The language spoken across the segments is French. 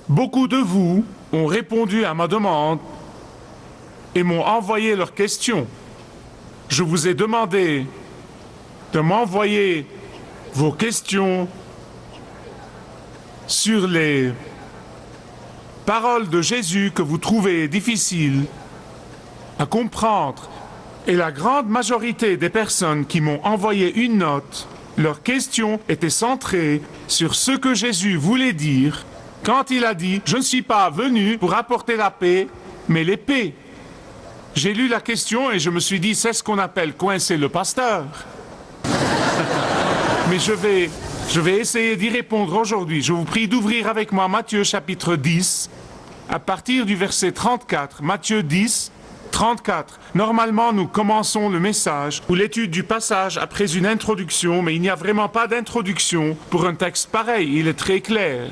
Beaucoup de vous ont répondu à ma demande et m'ont envoyé leurs questions. Je vous ai demandé de m'envoyer vos questions sur les paroles de Jésus que vous trouvez difficiles à comprendre. Et la grande majorité des personnes qui m'ont envoyé une note, leurs questions étaient centrées sur ce que Jésus voulait dire quand il a dit « Je ne suis pas venu pour apporter la paix, mais l'épée ». J'ai lu la question et je me suis dit « C'est ce qu'on appelle coincer le pasteur ». Mais je vais essayer d'y répondre aujourd'hui. Je vous prie d'ouvrir avec moi Matthieu chapitre 10, à partir du verset 34. Matthieu 10, 34. Normalement, nous commençons le message ou l'étude du passage après une introduction, mais il n'y a vraiment pas d'introduction pour un texte pareil. Il est très clair.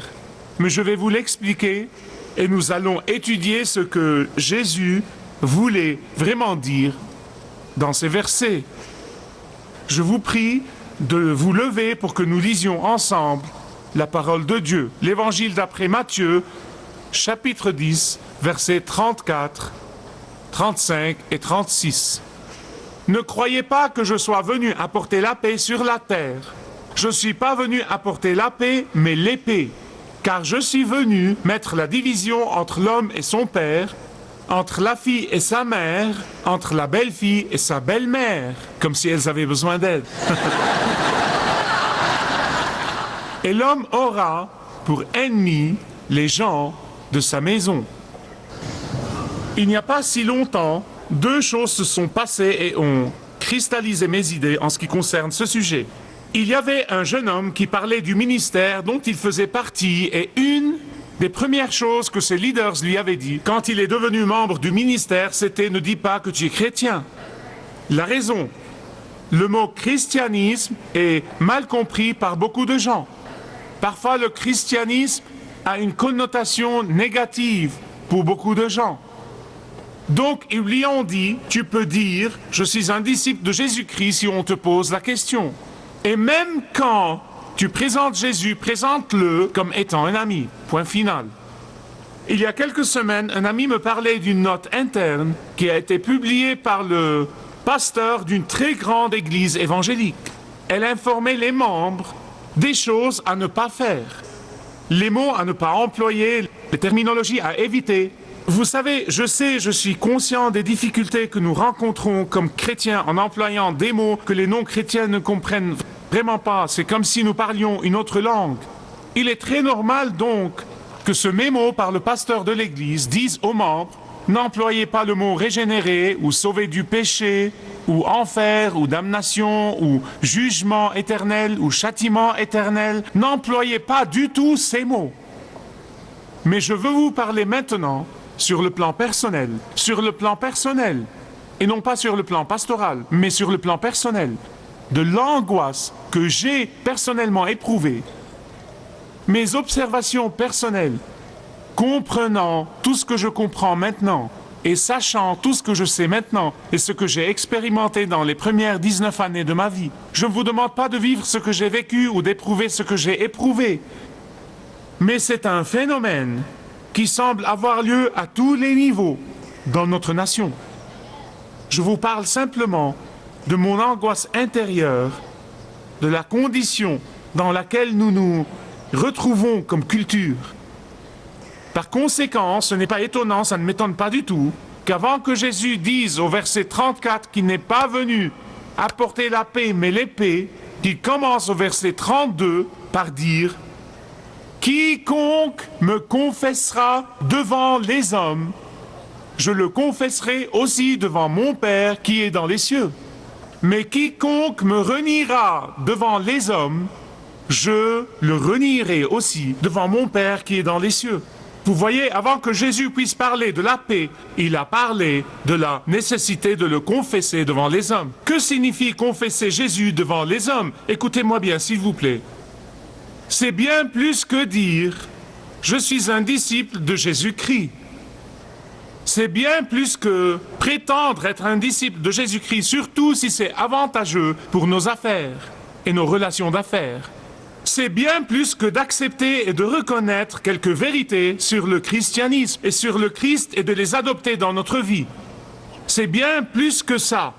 Mais je vais vous l'expliquer et nous allons étudier ce que Jésus voulait vraiment dire dans ces versets. Je vous prie de vous lever pour que nous lisions ensemble la parole de Dieu. L'évangile d'après Matthieu, chapitre 10, versets 34, 35 et 36. Ne croyez pas que je sois venu apporter la paix sur la terre. Je ne suis pas venu apporter la paix, mais l'épée. Car je suis venu mettre la division entre l'homme et son père, entre la fille et sa mère, entre la belle-fille et sa belle-mère, comme si elles avaient besoin d'aide. Et l'homme aura pour ennemis les gens de sa maison. Il n'y a pas si longtemps, deux choses se sont passées et ont cristallisé mes idées en ce qui concerne ce sujet. Il y avait un jeune homme qui parlait du ministère dont il faisait partie et une des premières choses que ses leaders lui avaient dit quand il est devenu membre du ministère, c'était « Ne dis pas que tu es chrétien ». La raison, le mot christianisme est mal compris par beaucoup de gens. Parfois, le christianisme a une connotation négative pour beaucoup de gens. Donc, ils lui ont dit « Tu peux dire « Je suis un disciple de Jésus-Christ » si on te pose la question. Et même quand tu présentes Jésus, présente-le comme étant un ami. Point final. Il y a quelques semaines, un ami me parlait d'une note interne qui a été publiée par le pasteur d'une très grande église évangélique. Elle informait les membres des choses à ne pas faire, les mots à ne pas employer, les terminologies à éviter. Vous savez, je suis conscient des difficultés que nous rencontrons comme chrétiens en employant des mots que les non-chrétiens ne comprennent vraiment pas. C'est comme si nous parlions une autre langue. Il est très normal donc que ce mémo par le pasteur de l'Église dise aux membres « N'employez pas le mot régénérer ou sauver du péché ou enfer ou damnation ou jugement éternel ou châtiment éternel. N'employez pas du tout ces mots. » Mais je veux vous parler maintenant sur le plan personnel, et non pas sur le plan pastoral, mais sur le plan personnel, de l'angoisse que j'ai personnellement éprouvée, mes observations personnelles, comprenant tout ce que je comprends maintenant et sachant tout ce que je sais maintenant et ce que j'ai expérimenté dans les premières 19 années de ma vie. Je ne vous demande pas de vivre ce que j'ai vécu ou d'éprouver ce que j'ai éprouvé, mais c'est un phénomène qui semble avoir lieu à tous les niveaux dans notre nation. Je vous parle simplement de mon angoisse intérieure, de la condition dans laquelle nous nous retrouvons comme culture. Par conséquent, ce n'est pas étonnant, ça ne m'étonne pas du tout, qu'avant que Jésus dise au verset 34 qu'il n'est pas venu apporter la paix mais l'épée, qu'il commence au verset 32 par dire « Quiconque me confessera devant les hommes, je le confesserai aussi devant mon Père qui est dans les cieux. Mais quiconque me reniera devant les hommes, je le renierai aussi devant mon Père qui est dans les cieux. » Vous voyez, avant que Jésus puisse parler de la paix, il a parlé de la nécessité de le confesser devant les hommes. Que signifie confesser Jésus devant les hommes? Écoutez-moi bien, s'il vous plaît. C'est bien plus que dire « Je suis un disciple de Jésus-Christ ». C'est bien plus que prétendre être un disciple de Jésus-Christ, surtout si c'est avantageux pour nos affaires et nos relations d'affaires. c'est bien plus que d'accepter et de reconnaître quelques vérités sur le christianisme et sur le Christ et de les adopter dans notre vie. C'est bien plus que ça.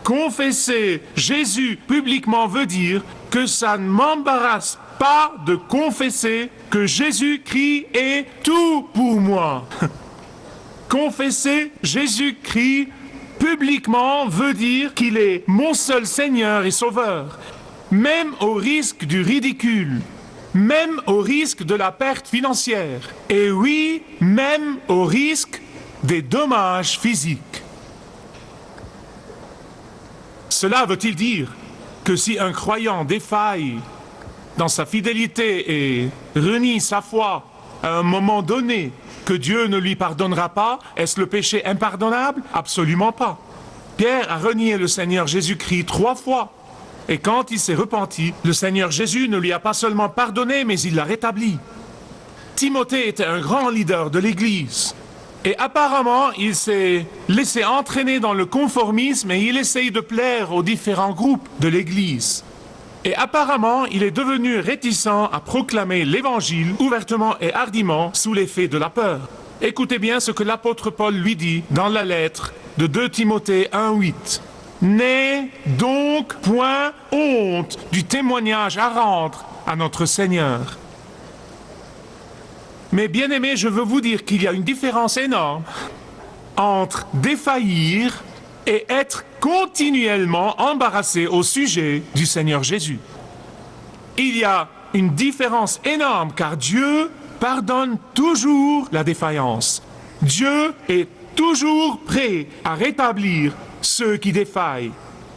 Confesser Jésus publiquement veut dire que ça ne m'embarrasse pas de confesser que Jésus-Christ est tout pour moi. Confesser Jésus-Christ publiquement veut dire qu'il est mon seul Seigneur et Sauveur, même au risque du ridicule, même au risque de la perte financière, et oui, même au risque des dommages physiques. Cela veut-il dire que si un croyant défaille dans sa fidélité et renie sa foi à un moment donné, que Dieu ne lui pardonnera pas? Est-ce le péché impardonnable? Absolument pas. Pierre a renié le Seigneur Jésus-Christ 3 fois. Et quand il s'est repenti, le Seigneur Jésus ne lui a pas seulement pardonné, mais il l'a rétabli. Timothée était un grand leader de l'Église. Et apparemment, il s'est laissé entraîner dans le conformisme et il essaye de plaire aux différents groupes de l'Église. Et apparemment, il est devenu réticent à proclamer l'Évangile ouvertement et hardiment sous l'effet de la peur. Écoutez bien ce que l'apôtre Paul lui dit dans la lettre de 2 Timothée 1,8. « N'aie donc point honte du témoignage à rendre à notre Seigneur. » Mais bien aimés, je veux vous dire qu'il y a une différence énorme entre défaillir et être continuellement embarrassé au sujet du Seigneur Jésus. Il y a une différence énorme car Dieu pardonne toujours la défaillance. Dieu est toujours prêt à rétablir ceux qui défaillent.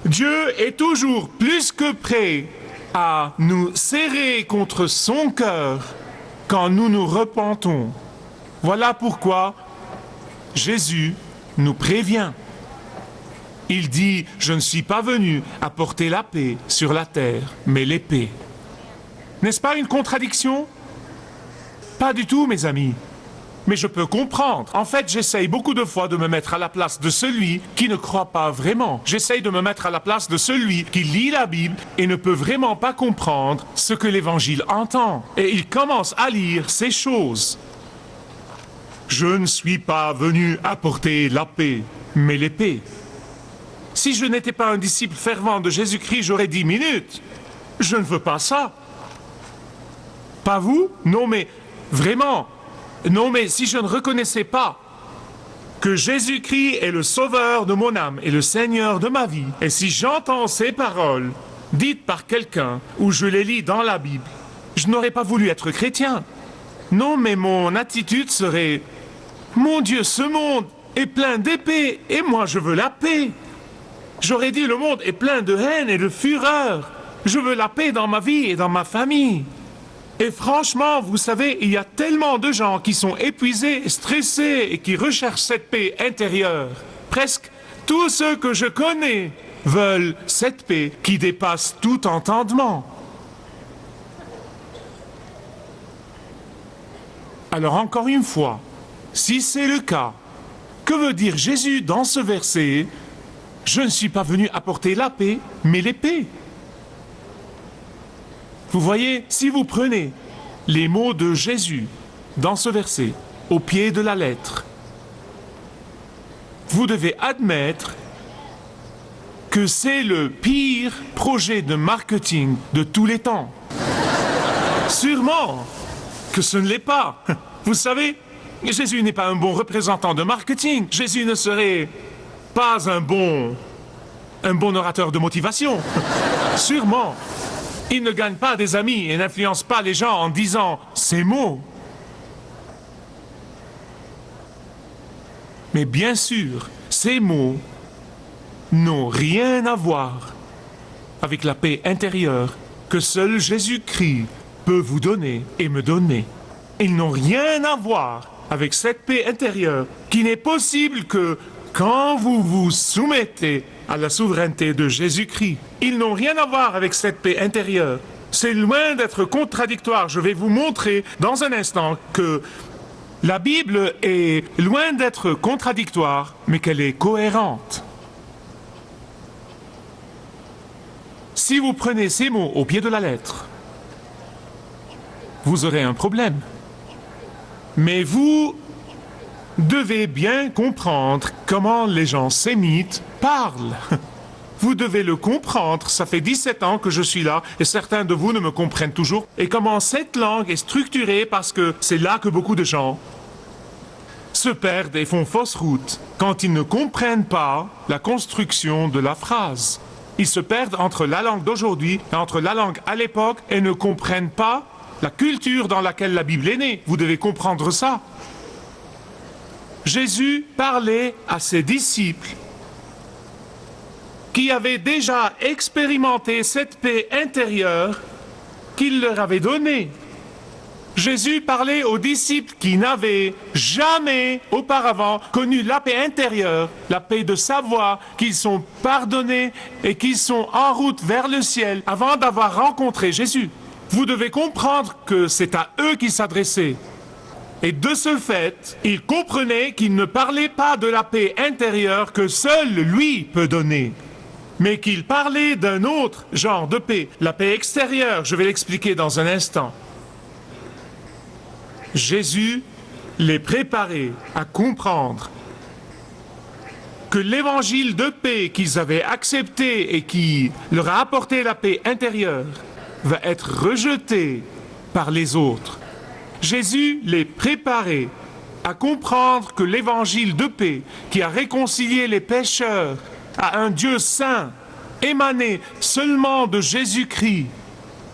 Dieu est toujours plus que prêt à nous serrer contre son cœur quand nous nous repentons. Voilà pourquoi Jésus nous prévient. Il dit, je ne suis pas venu apporter la paix sur la terre, mais l'épée. N'est-ce pas une contradiction? Pas du tout, mes amis. Mais je peux comprendre. En fait, j'essaye beaucoup de fois de me mettre à la place de celui qui ne croit pas vraiment. J'essaye de me mettre à la place de celui qui lit la Bible et ne peut vraiment pas comprendre ce que l'Évangile entend. Et il commence à lire ces choses. Je ne suis pas venu apporter la paix, mais l'épée. Si je n'étais pas un disciple fervent de Jésus-Christ, j'aurais 10 minutes. Je ne veux pas ça. Pas vous? Non, mais vraiment. Non, mais si je ne reconnaissais pas que Jésus-Christ est le sauveur de mon âme et le Seigneur de ma vie, et si j'entends ces paroles dites par quelqu'un ou je les lis dans la Bible, je n'aurais pas voulu être chrétien. Non, mais mon attitude serait « Mon Dieu, ce monde est plein d'épées et moi je veux la paix. » J'aurais dit « Le monde est plein de haine et de fureur. Je veux la paix dans ma vie et dans ma famille. » Et franchement, vous savez, il y a tellement de gens qui sont épuisés, stressés et qui recherchent cette paix intérieure. Presque tous ceux que je connais veulent cette paix qui dépasse tout entendement. Alors encore une fois, si c'est le cas, que veut dire Jésus dans ce verset? Je ne suis pas venu apporter la paix, mais l'épée. Vous voyez, si vous prenez les mots de Jésus dans ce verset, au pied de la lettre, vous devez admettre que c'est le pire projet de marketing de tous les temps. Sûrement que ce ne l'est pas. Vous savez, Jésus n'est pas un bon représentant de marketing. Jésus ne serait pas un bon orateur de motivation. Sûrement. Il ne gagne pas des amis et n'influence pas les gens en disant ces mots. Mais bien sûr, ces mots n'ont rien à voir avec la paix intérieure que seul Jésus-Christ peut vous donner et me donner. Ils n'ont rien à voir avec cette paix intérieure qui n'est possible que quand vous vous soumettez à la souveraineté de Jésus-Christ. Ils n'ont rien à voir avec cette paix intérieure. C'est loin d'être contradictoire. Je vais vous montrer dans un instant que la Bible est loin d'être contradictoire, mais qu'elle est cohérente. Si vous prenez ces mots au pied de la lettre, vous aurez un problème. Mais vous devez bien comprendre comment les gens sémites parlent. Vous devez le comprendre. Ça fait 17 ans que je suis là et certains de vous ne me comprennent toujours. Et comment cette langue est structurée parce que c'est là que beaucoup de gens se perdent et font fausse route quand ils ne comprennent pas la construction de la phrase. Ils se perdent entre la langue d'aujourd'hui et entre la langue à l'époque et ne comprennent pas la culture dans laquelle la Bible est née. Vous devez comprendre ça. Jésus parlait à ses disciples qui avaient déjà expérimenté cette paix intérieure qu'il leur avait donnée. Jésus parlait aux disciples qui n'avaient jamais auparavant connu la paix intérieure, la paix de savoir qu'ils sont pardonnés et qu'ils sont en route vers le ciel avant d'avoir rencontré Jésus. Vous devez comprendre que c'est à eux qu'il s'adressait. Et de ce fait, ils comprenaient qu'il ne parlait pas de la paix intérieure que seul lui peut donner, mais qu'il parlait d'un autre genre de paix, la paix extérieure. Je vais l'expliquer dans un instant. Jésus les préparait à comprendre que l'évangile de paix qu'ils avaient accepté et qui leur a apporté la paix intérieure va être rejeté par les autres. Jésus les préparait à comprendre que l'évangile de paix qui a réconcilié les pécheurs à un Dieu saint, émané seulement de Jésus-Christ,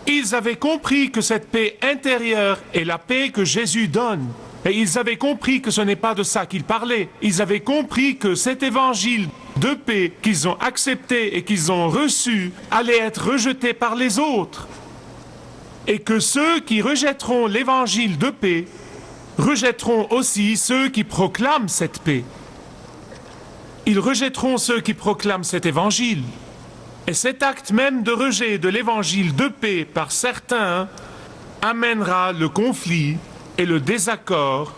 ils avaient compris que cette paix intérieure est la paix que Jésus donne. Et ils avaient compris que ce n'est pas de ça qu'il parlait. Ils avaient compris que cet évangile de paix qu'ils ont accepté et qu'ils ont reçu allait être rejeté par les autres. Et que ceux qui rejetteront l'évangile de paix rejetteront aussi ceux qui proclament cette paix. Ils rejetteront ceux qui proclament cet évangile. Et cet acte même de rejet de l'évangile de paix par certains amènera le conflit et le désaccord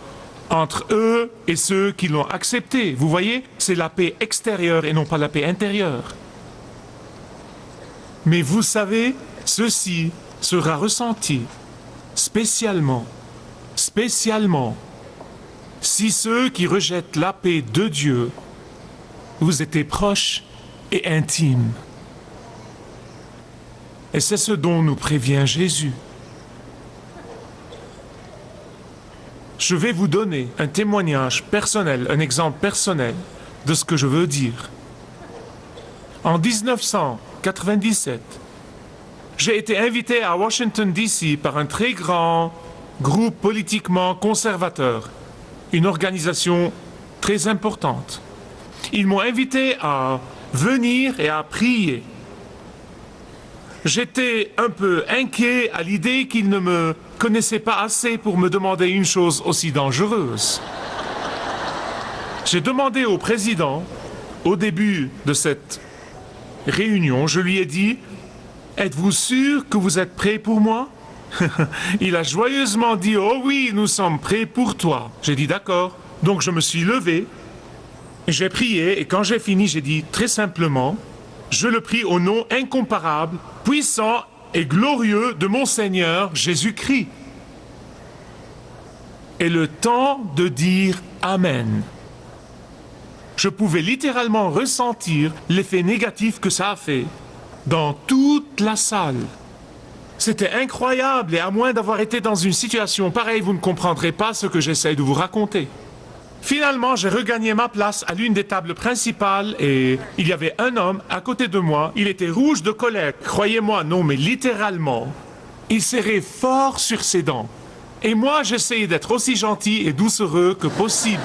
entre eux et ceux qui l'ont accepté. Vous voyez, c'est la paix extérieure et non pas la paix intérieure. Mais vous savez, ceci sera ressenti spécialement, si ceux qui rejettent la paix de Dieu vous étaient proches et intimes. Et c'est ce dont nous prévient Jésus. Je vais vous donner un témoignage personnel, un exemple personnel de ce que je veux dire. En 1997, j'ai été invité à Washington, D.C. par un très grand groupe politiquement conservateur, une organisation très importante. Ils m'ont invité à venir et à prier. J'étais un peu inquiet à l'idée qu'ils ne me connaissaient pas assez pour me demander une chose aussi dangereuse. J'ai demandé au président, au début de cette réunion, je lui ai dit « Êtes-vous sûr que vous êtes prêt pour moi ?» Il a joyeusement dit « Oh oui, nous sommes prêts pour toi. » J'ai dit « D'accord. » Donc je me suis levé, j'ai prié et quand j'ai fini, j'ai dit très simplement « Je le prie au nom incomparable, puissant et glorieux de mon Seigneur Jésus-Christ. » Et le temps de dire « Amen ». Je pouvais littéralement ressentir l'effet négatif que ça a fait dans toute la salle. C'était incroyable et à moins d'avoir été dans une situation pareille, vous ne comprendrez pas ce que j'essaie de vous raconter. Finalement, j'ai regagné ma place à l'une des tables principales et il y avait un homme à côté de moi. Il était rouge de colère. Croyez-moi, non, mais littéralement. Il serrait fort sur ses dents. Et moi, j'essayais d'être aussi gentil et doucereux que possible.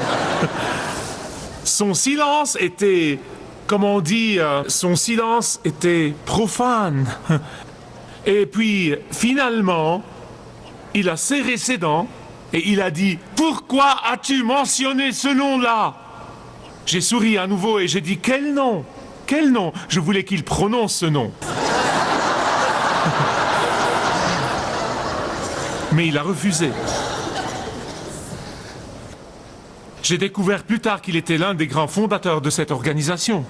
Son silence était, comme on dit, son silence était profane. Et puis, finalement, il a serré ses dents et il a dit « Pourquoi as-tu mentionné ce nom-là » J'ai souri à nouveau et j'ai dit « Quel nom ? Quel nom ?» Je voulais qu'il prononce ce nom. Mais il a refusé. J'ai découvert plus tard qu'il était l'un des grands fondateurs de cette organisation.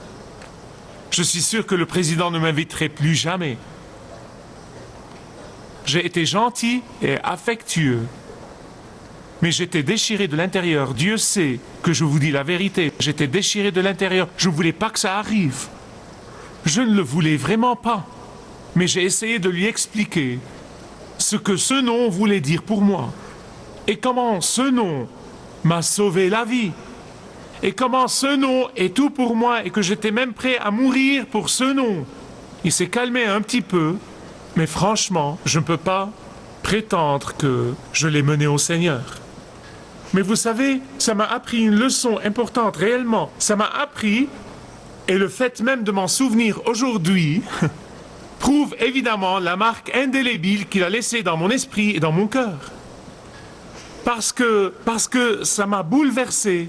Je suis sûr que le président ne m'inviterait plus jamais. J'ai été gentil et affectueux. Mais j'étais déchiré de l'intérieur. Dieu sait que je vous dis la vérité. J'étais déchiré de l'intérieur. Je ne voulais pas que ça arrive. Je ne le voulais vraiment pas. Mais j'ai essayé de lui expliquer ce que ce nom voulait dire pour moi. Et comment ce nom m'a sauvé la vie. Et comment ce nom est tout pour moi et que j'étais même prêt à mourir pour ce nom. Il s'est calmé un petit peu, mais franchement, je ne peux pas prétendre que je l'ai mené au Seigneur. Mais vous savez, ça m'a appris une leçon importante, réellement. Ça m'a appris, et le fait même de m'en souvenir aujourd'hui, prouve évidemment la marque indélébile qu'il a laissée dans mon esprit et dans mon cœur. Parce que ça m'a bouleversé.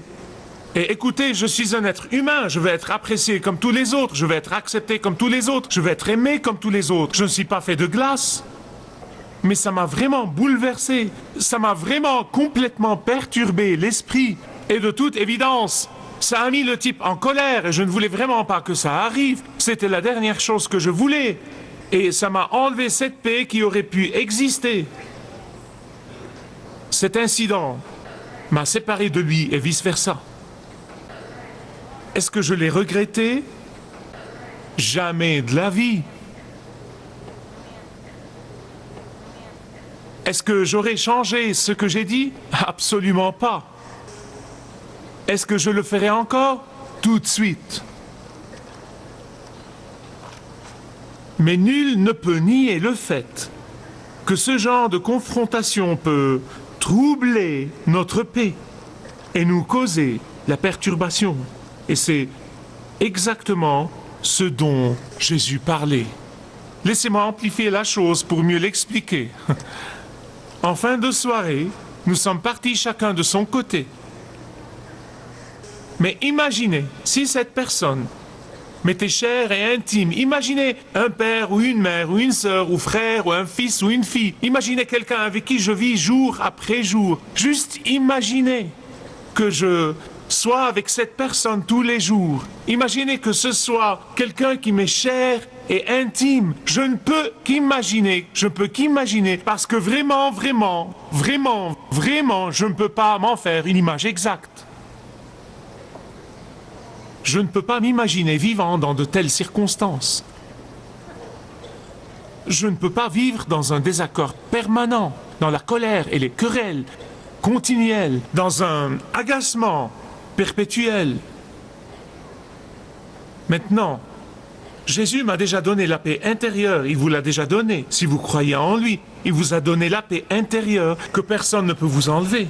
Et écoutez, je suis un être humain, je veux être apprécié comme tous les autres, je veux être accepté comme tous les autres, je veux être aimé comme tous les autres. Je ne suis pas fait de glace. Mais ça m'a vraiment bouleversé, ça m'a vraiment complètement perturbé l'esprit. Et de toute évidence, ça a mis le type en colère et je ne voulais vraiment pas que ça arrive. C'était la dernière chose que je voulais. Et ça m'a enlevé cette paix qui aurait pu exister. Cet incident m'a séparé de lui et vice-versa. Est-ce que je l'ai regretté? Jamais de la vie. Est-ce que j'aurais changé ce que j'ai dit? Absolument pas. Est-ce que je le ferai encore? Tout de suite. Mais nul ne peut nier le fait que ce genre de confrontation peut troubler notre paix et nous causer la perturbation. Et c'est exactement ce dont Jésus parlait. Laissez-moi amplifier la chose pour mieux l'expliquer. En fin de soirée, nous sommes partis chacun de son côté. Mais imaginez si cette personne m'était chère et intime. Imaginez un père ou une mère ou une sœur ou frère ou un fils ou une fille. Imaginez quelqu'un avec qui je vis jour après jour. Juste imaginez que je sois avec cette personne tous les jours. Imaginez que ce soit quelqu'un qui m'est cher et intime. Je ne peux qu'imaginer, parce que vraiment, je ne peux pas m'en faire une image exacte. Je ne peux pas m'imaginer vivant dans de telles circonstances. Je ne peux pas vivre dans un désaccord permanent, dans la colère et les querelles continuelles, dans un agacement perpétuel. Maintenant, Jésus m'a déjà donné la paix intérieure, il vous l'a déjà donnée. Si vous croyez en lui, il vous a donné la paix intérieure que personne ne peut vous enlever.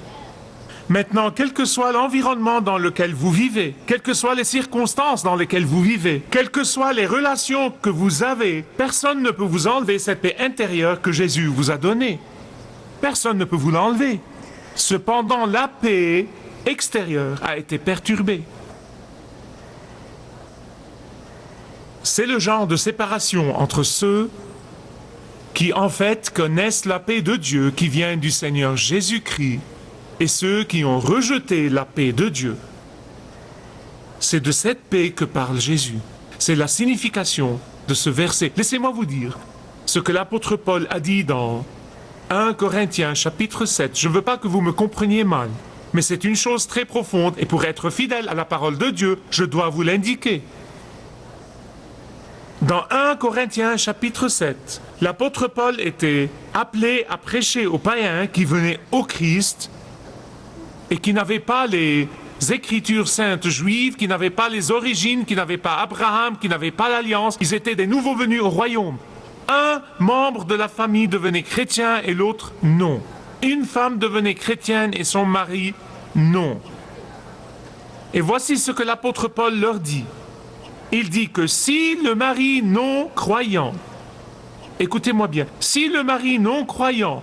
Maintenant, quel que soit l'environnement dans lequel vous vivez, quelles que soient les circonstances dans lesquelles vous vivez, quelles que soient les relations que vous avez, personne ne peut vous enlever cette paix intérieure que Jésus vous a donnée. Personne ne peut vous l'enlever. Cependant, la paix extérieure a été perturbée. C'est le genre de séparation entre ceux qui en fait connaissent la paix de Dieu qui vient du Seigneur Jésus-Christ et ceux qui ont rejeté la paix de Dieu. C'est de cette paix que parle Jésus. C'est la signification de ce verset. Laissez-moi vous dire ce que l'apôtre Paul a dit dans 1 Corinthiens chapitre 7. Je ne veux pas que vous me compreniez mal, mais c'est une chose très profonde et pour être fidèle à la parole de Dieu, je dois vous l'indiquer. Dans 1 Corinthiens chapitre 7, l'apôtre Paul était appelé à prêcher aux païens qui venaient au Christ et qui n'avaient pas les écritures saintes juives, qui n'avaient pas les origines, qui n'avaient pas Abraham, qui n'avaient pas l'alliance. Ils étaient des nouveaux venus au royaume. Un membre de la famille devenait chrétien et l'autre non. Une femme devenait chrétienne et son mari non. Et voici ce que l'apôtre Paul leur dit. Il dit que si le mari non croyant, écoutez-moi bien, si le mari non croyant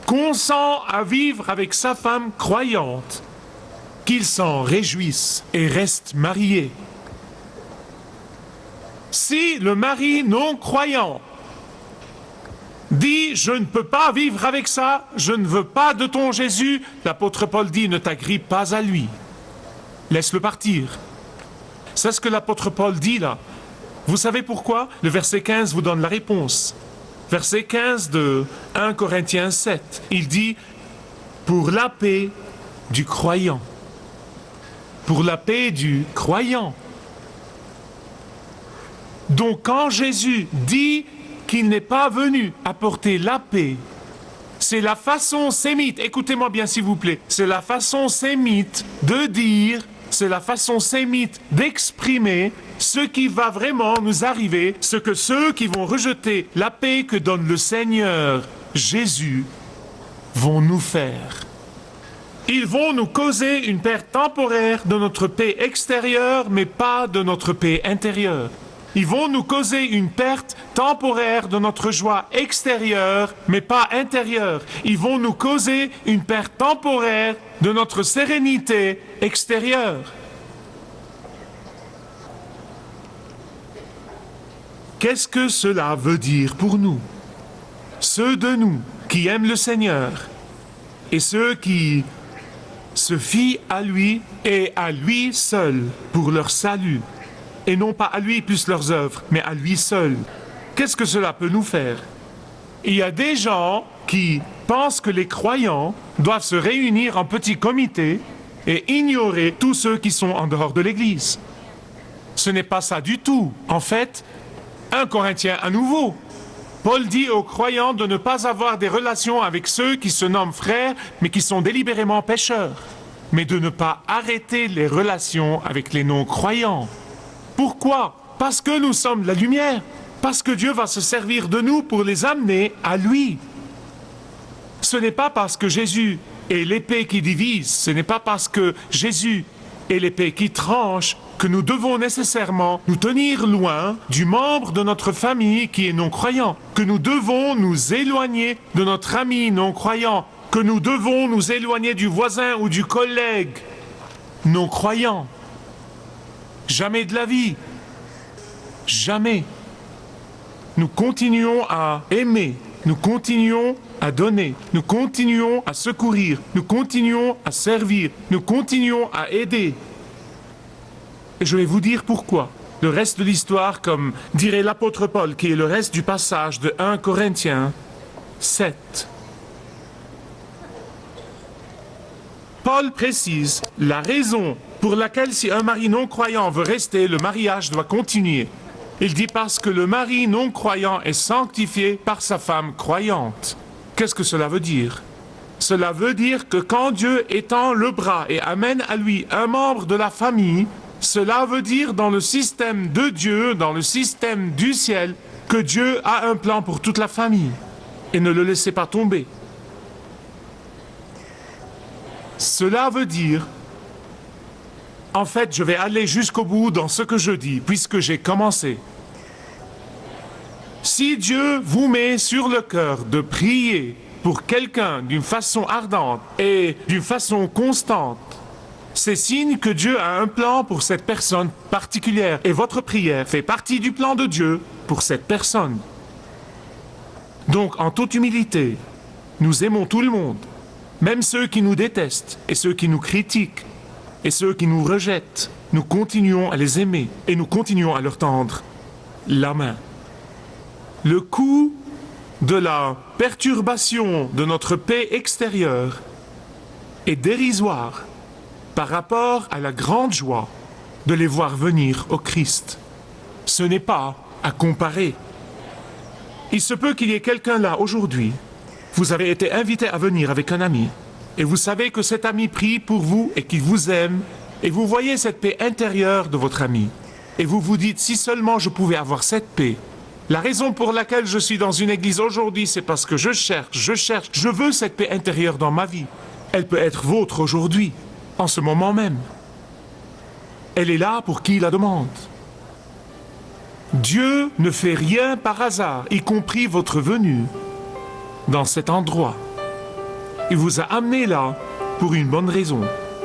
consent à vivre avec sa femme croyante, qu'il s'en réjouisse et reste marié. Si le mari non croyant dit « je ne peux pas vivre avec ça, je ne veux pas de ton Jésus », l'apôtre Paul dit « ne t'agrippe pas à lui, laisse-le partir ». C'est ce que l'apôtre Paul dit là. Vous savez pourquoi? Le verset 15 vous donne la réponse. verset 15 de 1 Corinthiens 7. Il dit « Pour la paix du croyant ». Pour la paix du croyant. Donc quand Jésus dit qu'il n'est pas venu apporter la paix, c'est la façon sémite, écoutez-moi bien s'il vous plaît, c'est la façon sémite de dire, c'est la façon sémite d'exprimer ce qui va vraiment nous arriver, ce que ceux qui vont rejeter la paix que donne le Seigneur Jésus vont nous faire. Ils vont nous causer une perte temporaire de notre paix extérieure, mais pas de notre paix intérieure. Ils vont nous causer une perte temporaire de notre joie extérieure, mais pas intérieure. Ils vont nous causer une perte temporaire de notre sérénité extérieure. Qu'est-ce que cela veut dire pour nous? Ceux de nous qui aiment le Seigneur et ceux qui se fient à lui et à lui seul pour leur salut, et non pas à lui plus leurs œuvres, mais à lui seul. Qu'est-ce que cela peut nous faire? Il y a des gens qui pensent que les croyants doivent se réunir en petits comités et ignorer tous ceux qui sont en dehors de l'Église. Ce n'est pas ça du tout. En fait, 1 Corinthiens à nouveau, Paul dit aux croyants de ne pas avoir des relations avec ceux qui se nomment frères, mais qui sont délibérément pécheurs, mais de ne pas arrêter les relations avec les non-croyants. Pourquoi? Parce que nous sommes la lumière, parce que Dieu va se servir de nous pour les amener à lui. Ce n'est pas parce que Jésus est l'épée qui divise, ce n'est pas parce que Jésus est l'épée qui tranche que nous devons nécessairement nous tenir loin du membre de notre famille qui est non-croyant, que nous devons nous éloigner de notre ami non-croyant, que nous devons nous éloigner du voisin ou du collègue non-croyant. Jamais de la vie. Jamais. Nous continuons à aimer, nous continuons à donner, nous continuons à secourir, nous continuons à servir, nous continuons à aider. Et je vais vous dire pourquoi. Le reste de l'histoire, comme dirait l'apôtre Paul, qui est le reste du passage de 1 Corinthiens 7. Paul précise la raison pour laquelle si un mari non-croyant veut rester, le mariage doit continuer. Il dit parce que le mari non-croyant est sanctifié par sa femme croyante. Qu'est-ce que cela veut dire? Cela veut dire que quand Dieu étend le bras et amène à lui un membre de la famille, cela veut dire dans le système de Dieu, dans le système du ciel, que Dieu a un plan pour toute la famille. Et ne le laissez pas tomber. Cela veut dire, en fait, je vais aller jusqu'au bout dans ce que je dis, puisque j'ai commencé. Si Dieu vous met sur le cœur de prier pour quelqu'un d'une façon ardente et d'une façon constante, c'est signe que Dieu a un plan pour cette personne particulière et votre prière fait partie du plan de Dieu pour cette personne. Donc, en toute humilité, nous aimons tout le monde, même ceux qui nous détestent et ceux qui nous critiquent et ceux qui nous rejettent. Nous continuons à les aimer et nous continuons à leur tendre la main. Le coût de la perturbation de notre paix extérieure est dérisoire par rapport à la grande joie de les voir venir au Christ. Ce n'est pas à comparer. Il se peut qu'il y ait quelqu'un là aujourd'hui. Vous avez été invité à venir avec un ami et vous savez que cet ami prie pour vous et qu'il vous aime et vous voyez cette paix intérieure de votre ami et vous vous dites si seulement je pouvais avoir cette paix. La raison pour laquelle je suis dans une église aujourd'hui, c'est parce que je veux cette paix intérieure dans ma vie. Elle peut être vôtre aujourd'hui, en ce moment même. Elle est là pour qui la demande. Dieu ne fait rien par hasard, y compris votre venue dans cet endroit. Il vous a amené là pour une bonne raison,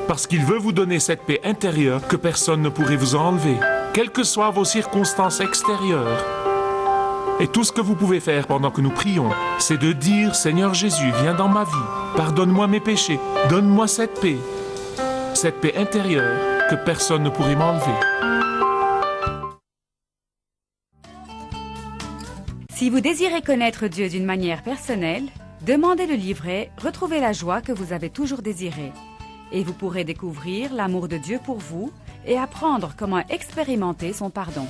parce qu'il veut vous donner cette paix intérieure que personne ne pourrait vous enlever, quelles que soient vos circonstances extérieures. Et tout ce que vous pouvez faire pendant que nous prions, c'est de dire « Seigneur Jésus, viens dans ma vie, pardonne-moi mes péchés, donne-moi cette paix intérieure que personne ne pourrait m'enlever. » Si vous désirez connaître Dieu d'une manière personnelle, demandez le livret « Retrouvez la joie que vous avez toujours désirée » et vous pourrez découvrir l'amour de Dieu pour vous et apprendre comment expérimenter son pardon.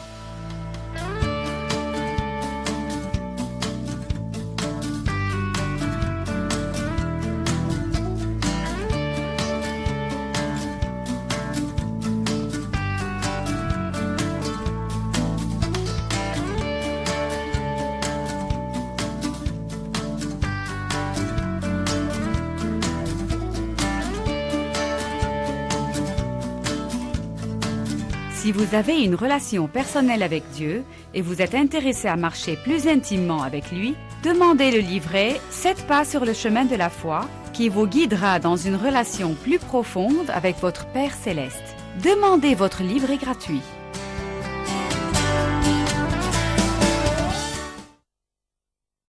Si vous avez une relation personnelle avec Dieu et vous êtes intéressé à marcher plus intimement avec lui, demandez le livret « 7 pas sur le chemin de la foi » qui vous guidera dans une relation plus profonde avec votre Père Céleste. Demandez votre livret gratuit.